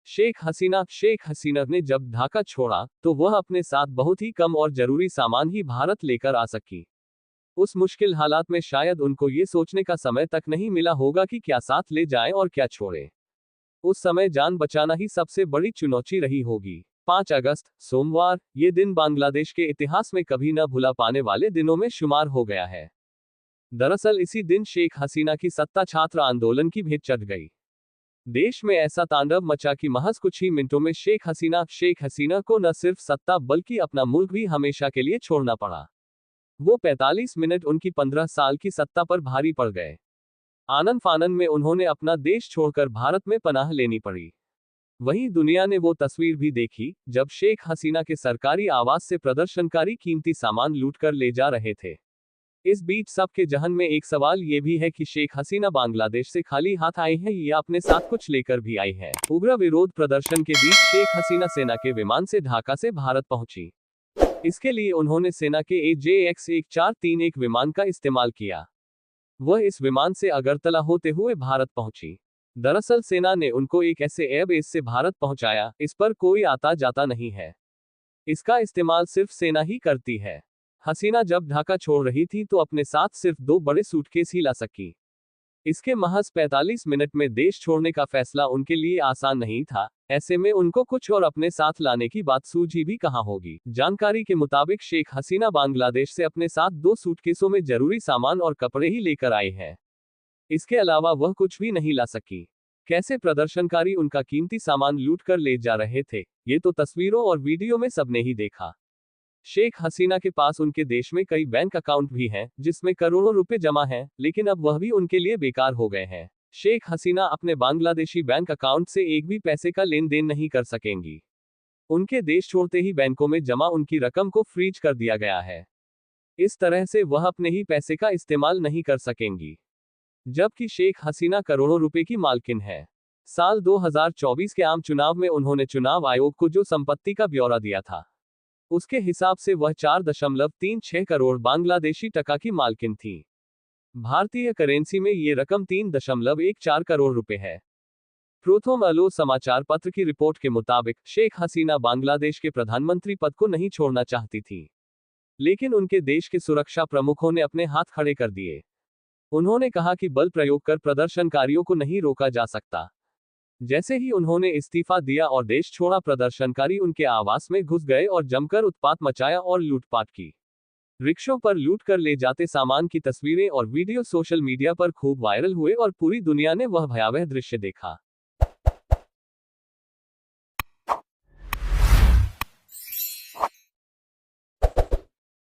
शेख हसीना ने जब ढाका छोड़ा तो वह अपने साथ बहुत ही कम और जरूरी सामान ही भारत लेकर आ सकी। उस मुश्किल हालात में शायद उनको ये सोचने का समय तक नहीं मिला होगा कि क्या साथ ले जाएं और क्या छोड़ें। उस समय जान बचाना ही सबसे बड़ी चुनौती रही होगी। 5 अगस्त सोमवार, ये दिन बांग्लादेश के इतिहास में कभी न भुला पाने वाले दिनों में शुमार हो गया है। दरअसल इसी दिन शेख हसीना की सत्ता छात्र आंदोलन की भेंट चढ़ गई। देश में ऐसा तांडव मचा कि महज कुछ ही मिनटों में शेख हसीना को न सिर्फ सत्ता बल्कि अपना मुल्क भी हमेशा के लिए छोड़ना पड़ा। वो 45 मिनट उनकी 15 साल की सत्ता पर भारी पड़ गए। आनन फानन में उन्होंने अपना देश छोड़कर भारत में पनाह लेनी पड़ी। वहीं दुनिया ने वो तस्वीर भी देखी जब शेख हसीना के सरकारी आवास से प्रदर्शनकारी कीमती सामान लूटकर ले जा रहे थे। इस बीच सबके जहन में एक सवाल ये भी है कि शेख हसीना बांग्लादेश से खाली हाथ आए हैं या अपने साथ कुछ लेकर भी आई हैं। उग्र विरोध प्रदर्शन के बीच शेख हसीना सेना के विमान से ढाका से भारत पहुंची। इसके लिए उन्होंने सेना के AJX-1431 विमान का इस्तेमाल किया। वह इस विमान से अगरतला होते हुए भारत पहुंची। दरअसल सेना ने उनको एक ऐसे एयरबेस से भारत पहुंचाया, इस पर कोई आता जाता नहीं है। इसका इस्तेमाल सिर्फ सेना ही करती है। हसीना जब ढाका छोड़ रही थी तो अपने साथ सिर्फ 2 बड़े सूटकेस ही ला सकी। इसके महज 45 मिनट में देश छोड़ने का फैसला उनके लिए आसान नहीं था। ऐसे में उनको कुछ और अपने साथ लाने की बात सूझी भी कहां होगी। जानकारी के मुताबिक शेख हसीना बांग्लादेश से अपने साथ 2 सूटकेसों में जरूरी सामान और कपड़े ही लेकर आए हैं। इसके अलावा वह कुछ भी नहीं ला सकी। कैसे प्रदर्शनकारी उनका कीमती सामान लूट कर ले जा रहे थे, ये तो तस्वीरों और वीडियो में सबने ही देखा। शेख हसीना के पास उनके देश में कई बैंक अकाउंट भी हैं, जिसमें करोड़ों रुपए जमा हैं, लेकिन अब वह भी उनके लिए बेकार हो गए हैं। शेख हसीना अपने बांग्लादेशी बैंक अकाउंट से एक भी पैसे का लेन देन नहीं कर सकेंगी। उनके देश छोड़ते ही बैंकों में जमा उनकी रकम को फ्रीज कर दिया गया है। इस तरह से वह अपने ही पैसे का इस्तेमाल नहीं कर सकेंगी। जबकि शेख हसीना करोड़ों रुपए की मालकिन है। साल 2024 के आम चुनाव में उन्होंने चुनाव आयोग को जो संपत्ति का ब्यौरा दिया था, उसके हिसाब से वह 4.36 करोड़ बांग्लादेशी टका की मालकिन थी। भारतीय करेंसी में ये रकम 3.14 करोड़ रुपए है। प्रोथम अलो समाचार पत्र की रिपोर्ट के मुताबिक शेख हसीना बांग्लादेश के प्रधानमंत्री पद को नहीं छोड़ना चाहती थी, लेकिन उनके देश के सुरक्षा प्रमुखों ने अपने हाथ खड़े कर दिए। उन्होंने कहा कि बल प्रयोग कर प्रदर्शनकारियों को नहीं रोका जा सकता। जैसे ही उन्होंने इस्तीफा दिया और देश छोड़ा, प्रदर्शनकारी उनके आवास में घुस गए और जमकर उत्पात मचाया और लूटपाट की। रिक्शों पर लूट कर ले जाते सामान की तस्वीरें और वीडियो सोशल मीडिया पर खूब वायरल हुए और पूरी दुनिया ने वह भयावह दृश्य देखा।